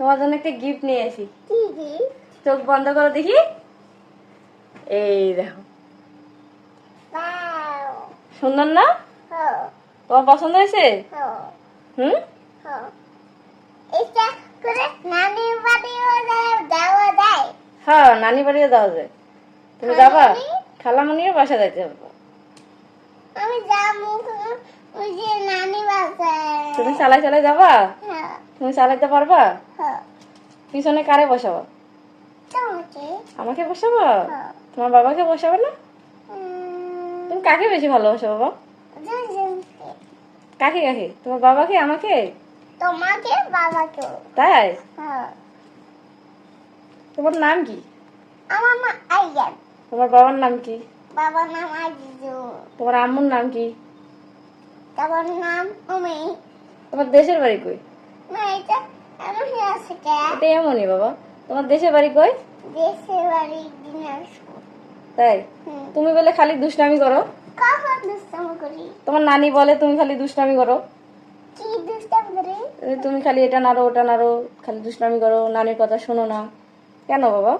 তোমার জন্য একটা গিফট নিয়ে আসি। কি গিফট? চোখ বন্ধ করো দেখি। এই দেখো, ওয়াও। সুন্দর না? হ্যাঁ তোমার পছন্দ হয়েছে? হ্যাঁ হুম। হ্যাঁ। এটা করে নানির বাড়িও দেওয়া যায়। হ্যাঁ, নানি বাড়িও দেওয়া যায়। তুমি যাবা? খালামণির বাসা যাইতে হবে। আমি যাবো ওই যে নানি বাসায়। তুমি চালাই চালাই যাবা? হ্যাঁ তুমি চালাইতে পারবা? হ্যাঁ। পিছনে কারে বসাবা? তোমাকে? আমাকে বসাবা? হ্যাঁ। তোমার বাবাকে বসাবে না? তুমি কাকে বেশি ভালোবাসো বাবা? দুজনকে। কাকে কাকে? তোমার বাবাকে আমাকে? তোমাকে বাবাকে। তাই? হ্যাঁ। তোমার নাম কি? আমার নাম আইয়ান। তোমার বাবার নাম কি? বাবার নাম আজিজু। তোমার আম্মুর নাম কি? বাবার নাম উমি। তোমার দেশের বাড়ি কই? না এটা এমন আছে কে? এটা এমনই বাবা। তোমার দেশের বাড়ি কই? দেশের বাড়ি দিনাজপুর। তাই? তুমি বলে খালি দুষ্টামি করো। কখন দুষ্টামি করি? তোমার নানি বলে তুমি খালি দুষ্টামি করো। কি দুষ্টামি করি? তুমি খালি এটা নাড়ো ওটা নাড়ো, খালি দুষ্টামি করো, নানির কথা শোনো না। কেন বাবা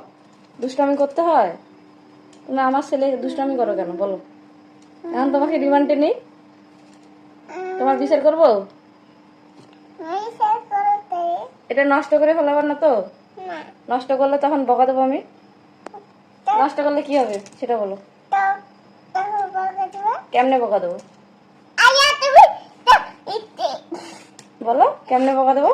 দুষ্টামি করতে হয়? তুমি আমার ছেলে দুষ্টামি করো কেন বলো? এখন তোমাকে রিমান্ডে নেই, তোমার বিচার করবো। আমি শেষ করতে এটা নষ্ট করে ফেলাবার না তো? না। নষ্ট করলে তখন বকা দেবো আমি। নষ্ট করলে কি হবে সেটা বলো। তো তখন বলতে দিবে কেমনে বকা দেবো আয়া তুমি তো ইতে বলো, কেমনে বকা দেবো?